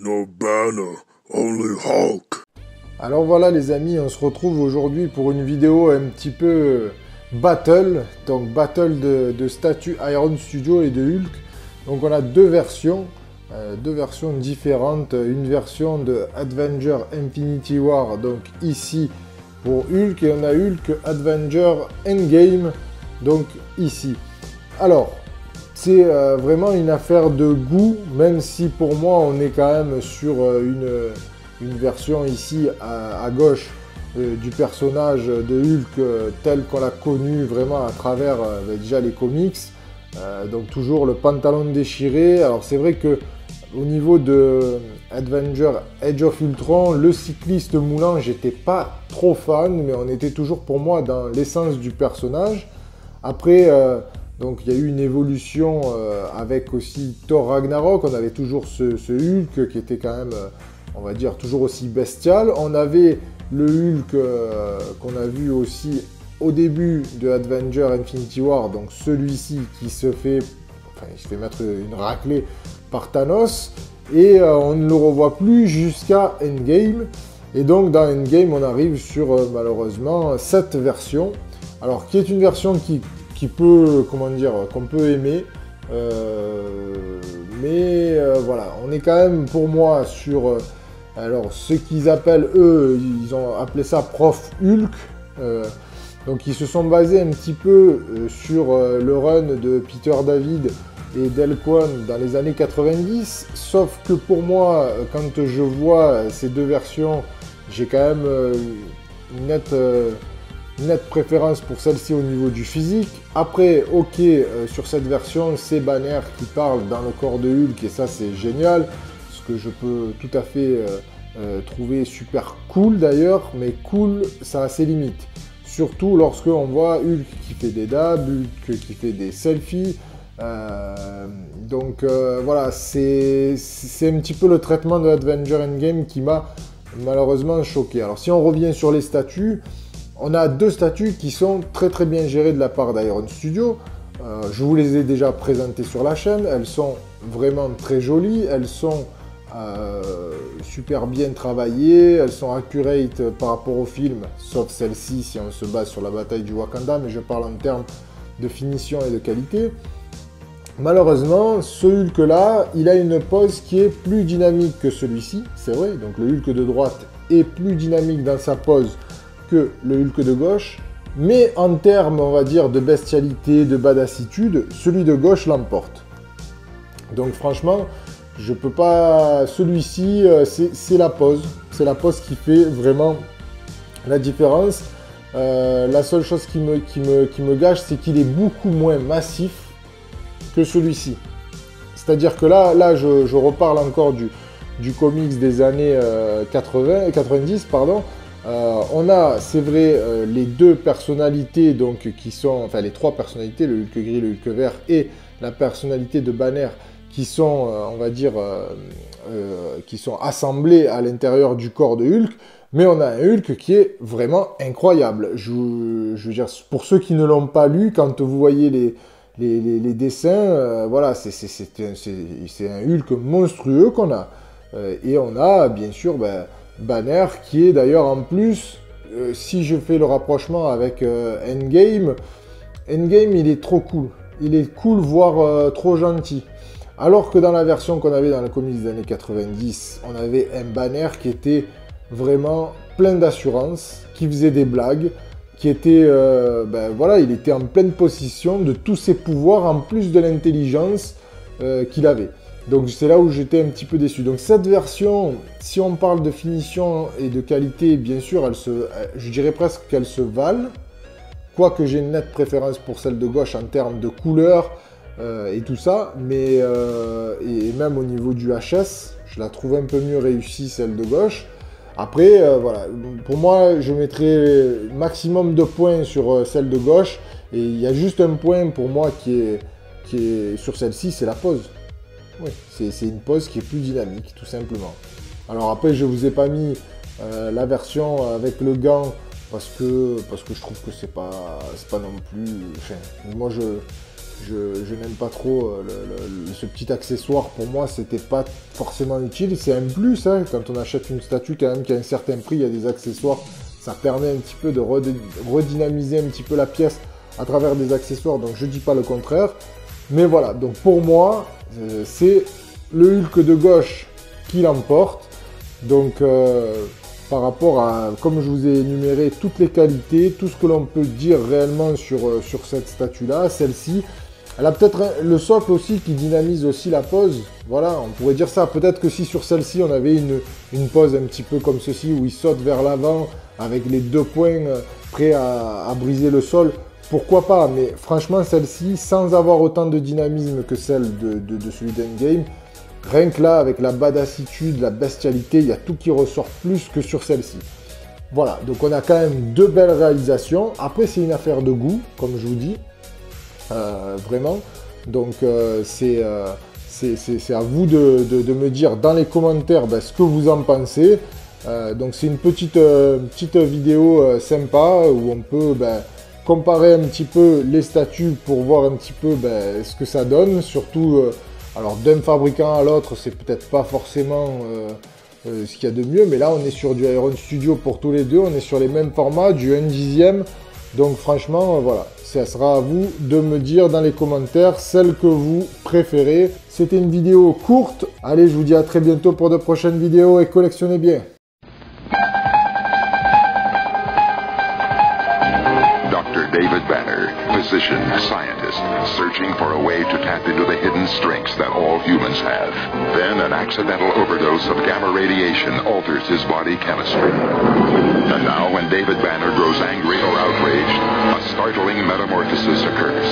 No banner, only Hulk. Alors voilà les amis, on se retrouve aujourd'hui pour une vidéo un petit peu battle, donc battle de statues Iron Studio et de Hulk. Donc on a deux versions différentes, une version de Avenger Infinity War, donc ici pour Hulk, et on a Hulk Avenger Endgame, donc ici. Alors, c'est vraiment une affaire de goût, même si pour moi on est quand même sur une version ici à gauche du personnage de Hulk tel qu'on l'a connu vraiment à travers déjà les comics. Donc toujours le pantalon déchiré. Alors c'est vrai que au niveau de Avenger Age of Ultron, le cycliste moulant, j'étais pas trop fan, mais on était toujours pour moi dans l'essence du personnage. Après, donc il y a eu une évolution avec aussi Thor Ragnarok, on avait toujours ce Hulk qui était quand même, on va dire, toujours aussi bestial. On avait le Hulk qu'on a vu aussi au début de Avenger Infinity War, donc celui-ci qui se fait, il se fait mettre une raclée par Thanos, et on ne le revoit plus jusqu'à Endgame. Et donc dans Endgame, on arrive sur malheureusement cette version, alors qui est une version qui peut, comment dire, qu'on peut aimer, mais voilà, on est quand même pour moi sur, alors ce qu'ils appellent eux, ils ont appelé ça Prof Hulk, donc ils se sont basés un petit peu sur le run de Peter David et Del Coen dans les années 90, sauf que pour moi, quand je vois ces deux versions, j'ai quand même une nette préférence pour celle-ci au niveau du physique. Après, ok, sur cette version, c'est Banner qui parle dans le corps de Hulk, et ça c'est génial, ce que je peux tout à fait trouver super cool d'ailleurs, mais cool, ça a ses limites. Surtout lorsque on voit Hulk qui fait des dabs, Hulk qui fait des selfies. Donc voilà, c'est un petit peu le traitement de Avenger Endgame qui m'a malheureusement choqué. Alors si on revient sur les statues, on a deux statues qui sont très bien gérées de la part d'Iron Studio. Je vous les ai déjà présentées sur la chaîne, elles sont vraiment très jolies, elles sont super bien travaillées, elles sont accurate par rapport au film, sauf celle-ci si on se base sur la bataille du Wakanda, mais je parle en termes de finition et de qualité. Malheureusement, ce Hulk là, il a une pose qui est plus dynamique que celui-ci, c'est vrai, donc le Hulk de droite est plus dynamique dans sa pose que le Hulk de gauche, mais en termes, on va dire, de bestialité, de badassitude, celui de gauche l'emporte. Donc franchement, je peux pas... Celui-ci, c'est la pose qui fait vraiment la différence. La seule chose qui me gâche, c'est qu'il est beaucoup moins massif que celui-ci. C'est-à-dire que là je reparle encore du comics des années 90, pardon. On a, c'est vrai, les deux personnalités, donc qui sont, enfin les trois personnalités, le Hulk gris, le Hulk vert et la personnalité de Banner, qui sont, on va dire, qui sont assemblés à l'intérieur du corps de Hulk, mais on a un Hulk qui est vraiment incroyable. Je veux dire, pour ceux qui ne l'ont pas lu, quand vous voyez les dessins, voilà, c'est un Hulk monstrueux qu'on a. Et on a, bien sûr, Banner, qui est d'ailleurs en plus, si je fais le rapprochement avec Endgame, il est trop cool. Il est cool, voire trop gentil. Alors que dans la version qu'on avait dans le comics des années 90, on avait un Banner qui était vraiment plein d'assurance, qui faisait des blagues, qui était, voilà, il était en pleine possession de tous ses pouvoirs, en plus de l'intelligence qu'il avait. Donc c'est là où j'étais un petit peu déçu. Donc cette version, si on parle de finition et de qualité, bien sûr, je dirais presque qu'elles se valent. Quoique j'ai une nette préférence pour celle de gauche en termes de couleur et tout ça. Mais et même au niveau du HS, je la trouve un peu mieux réussie, celle de gauche. Après, voilà, pour moi, je mettrais maximum de points sur celle de gauche. Et il y a juste un point pour moi qui est sur celle-ci, c'est la pose. Oui, c'est une pose qui est plus dynamique, tout simplement. Alors après, je vous ai pas mis la version avec le gant parce que je trouve que c'est pas non plus. Enfin, moi, je n'aime pas trop ce petit accessoire. Pour moi, c'était pas forcément utile. C'est un plus, hein, quand on achète une statue quand même qui a un certain prix, il y a des accessoires. Ça permet un petit peu de redynamiser un petit peu la pièce à travers des accessoires. Donc je dis pas le contraire. Mais voilà, donc pour moi, c'est le Hulk de gauche qui l'emporte. Donc par rapport à, comme je vous ai énuméré toutes les qualités, tout ce que l'on peut dire réellement sur cette statue-là, celle-ci, elle a peut-être le socle aussi qui dynamise aussi la pose. Voilà, on pourrait dire ça. Peut-être que si sur celle-ci, on avait une pose un petit peu comme ceci, où il saute vers l'avant avec les 2 points prêts à briser le sol, pourquoi pas. Mais franchement, celle-ci, sans avoir autant de dynamisme que celle de celui d'Endgame, rien que là, avec la badassitude, la bestialité, il y a tout qui ressort plus que sur celle-ci. Voilà, donc on a quand même 2 belles réalisations. Après, c'est une affaire de goût, comme je vous dis. Vraiment. Donc, c'est à vous de me dire dans les commentaires ce que vous en pensez. Donc, c'est une petite vidéo sympa où on peut comparer un petit peu les statues pour voir un petit peu ce que ça donne. Surtout... alors d'un fabricant à l'autre, c'est peut-être pas forcément ce qu'il y a de mieux, mais là on est sur du Iron Studio pour tous les deux, on est sur les mêmes formats, du 1/10. Donc franchement, voilà, ça sera à vous de me dire dans les commentaires celle que vous préférez. C'était une vidéo courte, allez, je vous dis à très bientôt pour de prochaines vidéos et collectionnez bien. David Banner, physician, scientist, searching for a way to tap into the hidden strengths that all humans have. Then an accidental overdose of gamma radiation alters his body chemistry. And now when David Banner grows angry or outraged, a startling metamorphosis occurs.